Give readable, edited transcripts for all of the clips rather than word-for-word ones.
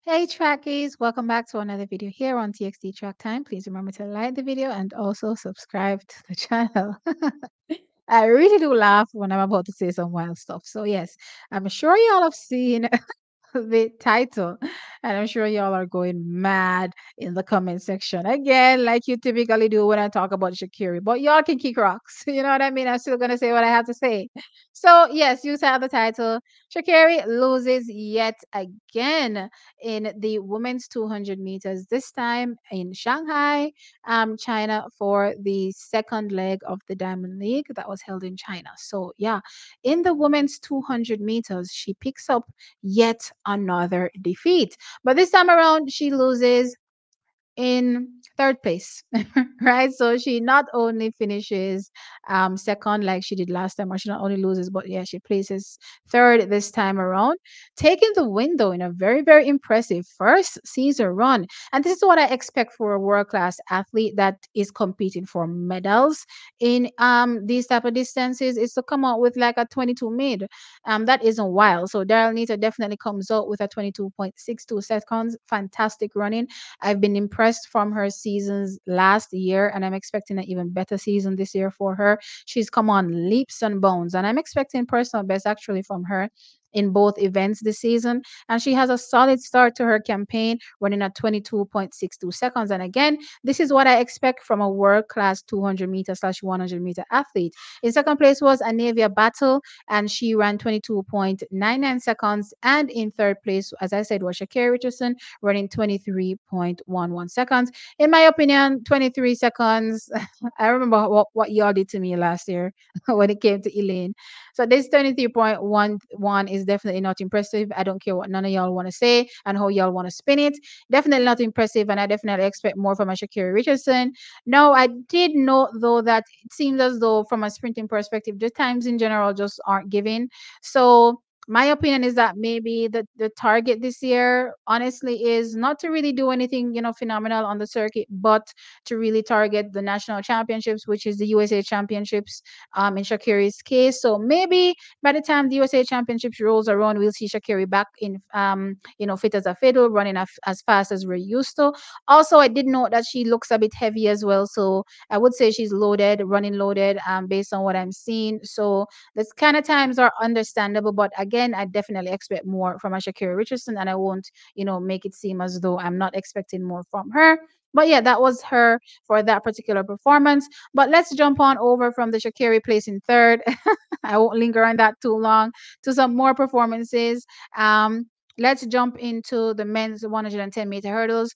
Hey trackies, welcome back to another video here on TXT Track Time. Please remember to like the video and also subscribe to the channel. I really do laugh when I'm about to say some wild stuff. So yes, I'm sure y'all have seen the title. And I'm sure y'all are going mad in the comment section again, like you typically do when I talk about Shakiri. But y'all can kick rocks. You know what I mean? I'm still gonna say what I have to say. So yes, you saw the title. Shakiri loses yet again in the women's 200 meters. This time in Shanghai, China, for the second leg of the Diamond League that was held in China. So yeah, in the women's 200 meters, she picks up yet another defeat. But this time around, she loses in third place, right? So she not only finishes second like she did last time, or she not only loses, but yeah, she places third this time around, taking the win though in a very, very impressive first season run. And this is what I expect for a world class athlete that is competing for medals in these type of distances, is to come out with like a 22 mid. That isn't wild. So Daryll Neita definitely comes out with a 22.62 seconds. Fantastic running. I've been impressed from her seasons last year, and I'm expecting an even better season this year for her. She's come on leaps and bounds, and I'm expecting personal best actually from her in both events this season. And she has a solid start to her campaign, running at 22.62 seconds. And again, this is what I expect from a world class 200 meter slash 100-meter athlete. In second place was Anavia Battle, and she ran 22.99 seconds. And in third place, as I said, was Shakira Richardson, running 23.11 seconds. In my opinion, 23 seconds. I remember what y'all did to me last year when it came to Elaine. So this 23.11 is definitely not impressive. I don't care what none of y'all want to say and how y'all want to spin it. Definitely not impressive, and I definitely expect more from a Shakira Richardson. No, I did note though that it seems as though from a sprinting perspective, the times in general just aren't giving. So my opinion is that maybe the target this year honestly is not to really do anything phenomenal on the circuit, but to really target the national championships, which is the USA championships, in Shakiri's case. So maybe by the time the USA championships rolls around, we'll see Shakiri back in fit as a fiddle, running as fast as we're used to. Also, I did note that she looks a bit heavy as well, so I would say she's loaded, running loaded, based on what I'm seeing. So this kind of times are understandable, but again, I definitely expect more from a Shakira Richardson, and I won't, make it seem as though I'm not expecting more from her. But yeah, that was her for that particular performance. But let's jump on over from the Shakira placing third. I won't linger on that too long, to some more performances. Let's jump into the men's 110-meter hurdles.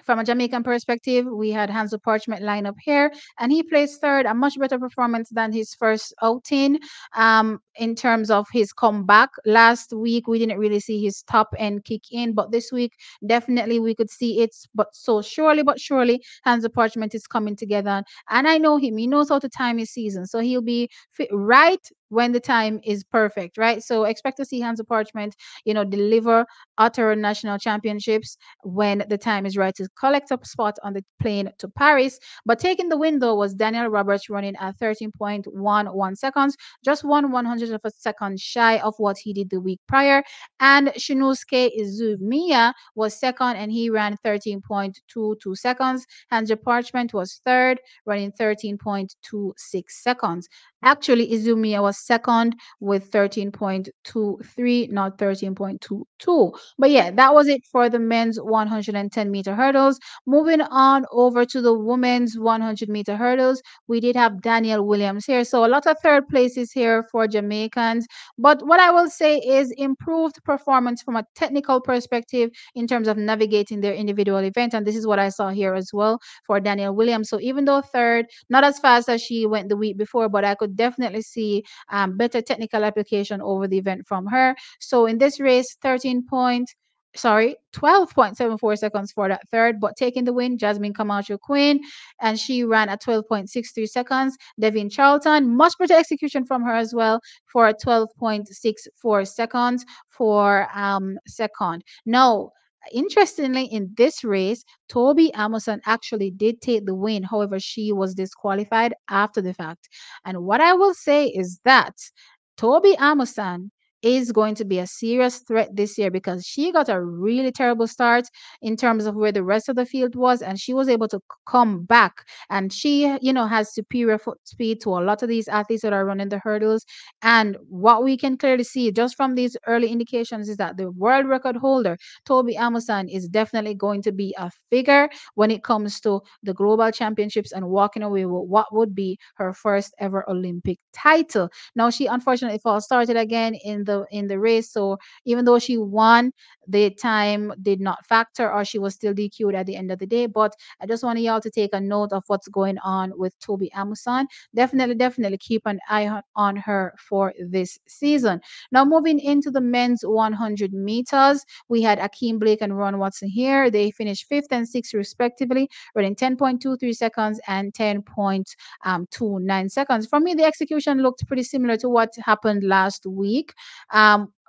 From a Jamaican perspective, we had Hansel Parchment line up here, and he placed third, a much better performance than his first outing. In terms of his comeback, last week we didn't really see his top end kick in, but this week definitely we could see it. But so surely, but surely, Hansel Parchment is coming together, and I know him. He knows how to time his season, so he'll be fit right when the time is perfect, right? So expect to see Hansel Parchment, deliver utter national championships when the time is right to collect a spot on the plane to Paris. But taking the win, though, was Daniel Roberts, running at 13.11 seconds, just 1/100th of a second shy of what he did the week prior. And Shinosuke Izumiya was second, and he ran 13.22 seconds. Hanjo Parchment was third, running 13.26 seconds. Actually, Izumiya was second with 13.23, not 13.22. But yeah, that was it for the men's 110-meter hurdles. Moving on over to the women's 100-meter hurdles, we did have Danielle Williams here. So a lot of third places here for Jamaicans. But what I will say is improved performance from a technical perspective in terms of navigating their individual event. And this is what I saw here as well for Danielle Williams. So even though third, not as fast as she went the week before, but I could definitely see better technical application over the event from her. So in this race, 12.74 seconds for that third, but taking the win, Jasmine Camacho Quinn, and she ran at 12.63 seconds. Devin Charlton, much better execution from her as well, for 12.64 seconds for second. Now, interestingly, in this race, Toby Amerson actually did take the win. However, she was disqualified after the fact. And what I will say is that Toby Amerson is going to be a serious threat this year because she got a really terrible start in terms of where the rest of the field was, and she was able to come back. And she, has superior foot speed to a lot of these athletes that are running the hurdles. And what we can clearly see just from these early indications is that the world record holder, Toby Amusan, is definitely going to be a figure when it comes to the global championships and walking away with what would be her first ever Olympic title. Now she unfortunately false started again in the race, so even though she won, the time did not factor, or she was still DQ'd at the end of the day. But I just want y'all to take a note of what's going on with Toby Amusan. Definitely keep an eye on her for this season. Now moving into the men's 100 meters, we had Akeem Blake and Ron Watson here. They finished fifth and sixth respectively, running 10.23 seconds and 10.29 seconds. For me, the execution looked pretty similar to what happened last week.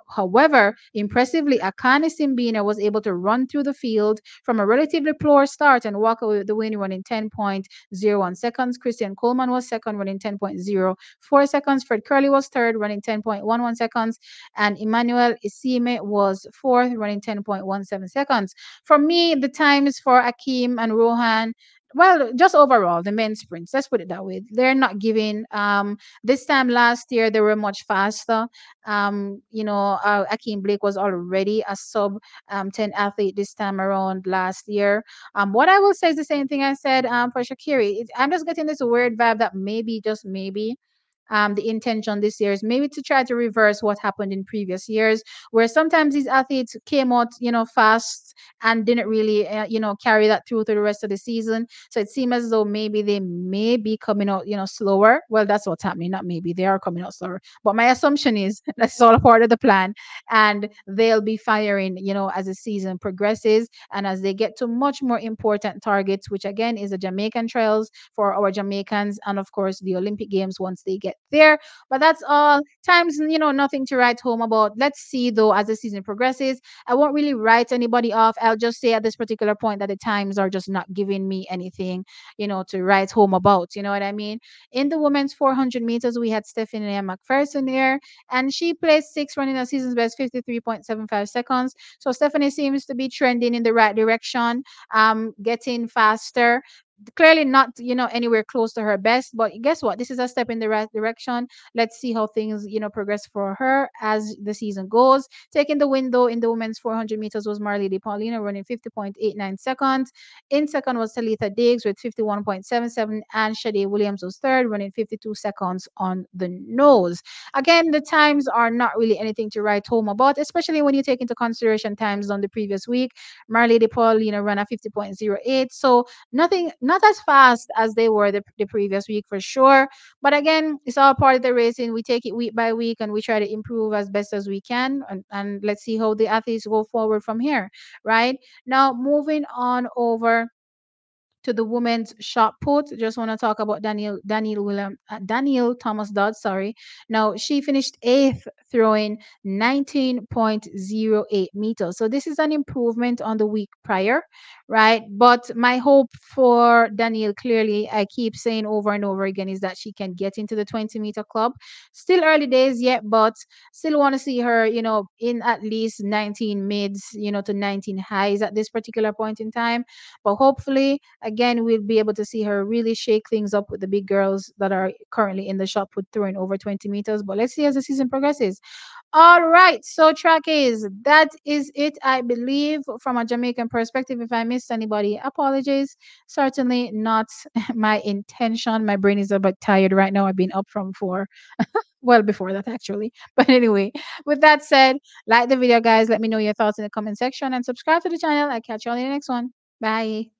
However, impressively, Akane Simbina was able to run through the field from a relatively poor start and walk away with the win running 10.01 seconds. Christian Coleman was second, running 10.04 seconds. Fred Curley was third, running 10.11 seconds. And Emmanuel Isime was fourth, running 10.17 seconds. For me, the times for Akeem and Rohan, well, just overall, the men's sprints, let's put it that way. They're not giving. This time last year, they were much faster. Akeem Blake was already a sub 10 athlete this time around last year. What I will say is the same thing I said for Shakiri. I'm just getting this weird vibe that maybe, just maybe, the intention this year is maybe to try to reverse what happened in previous years, where sometimes these athletes came out, fast and didn't really, carry that through to the rest of the season. So it seems as though maybe they may be coming out, slower. Well, that's what's happening. Not maybe, they are coming out slower. But my assumption is that's all a part of the plan, and they'll be firing, as the season progresses and as they get to much more important targets, which again is the Jamaican trials for our Jamaicans, and of course the Olympic Games once they get there. But that's all. Times, nothing to write home about. Let's see though as the season progresses. I won't really write anybody off. I'll just say at this particular point that the times are just not giving me anything, to write home about. You know what I mean? In the women's 400 meters, we had Stephanie McPherson there, and she placed sixth, running a season's best 53.75 seconds. So Stephanie seems to be trending in the right direction, getting faster. Clearly not, anywhere close to her best, but guess what? This is a step in the right direction. Let's see how things, progress for her as the season goes. Taking the win though in the women's 400 meters was Marley De Paulina, running 50.89 seconds. In second was Talitha Diggs with 51.77, and Shade Williams was third, running 52 seconds on the nose. Again, the times are not really anything to write home about, especially when you take into consideration times on the previous week. Marley De Paulina ran a 50.08, so nothing, not as fast as they were the previous week for sure. But again, it's all part of the racing. We take it week by week and we try to improve as best as we can. And let's see how the athletes go forward from here, right? Now, moving on over to the women's shot put. Just want to talk about Daniel Thomas Dodd. Sorry. Now she finished eighth, throwing 19.08 meters. So this is an improvement on the week prior, right? But my hope for Daniel, clearly, I keep saying over and over again, is that she can get into the 20-meter club. Still early days yet, but still want to see her, in at least 19 mids, to 19 highs at this particular point in time. But hopefully, again, we'll be able to see her really shake things up with the big girls that are currently in the shot put throwing over 20 meters. But let's see as the season progresses. All right. So, trackies, that is it, I believe, from a Jamaican perspective. If I missed anybody, apologies. Certainly not my intention. My brain is a bit tired right now. I've been up from 4. Well, before that, actually. But anyway, with that said, like the video, guys. Let me know your thoughts in the comment section and subscribe to the channel. I'll catch you all in the next one. Bye.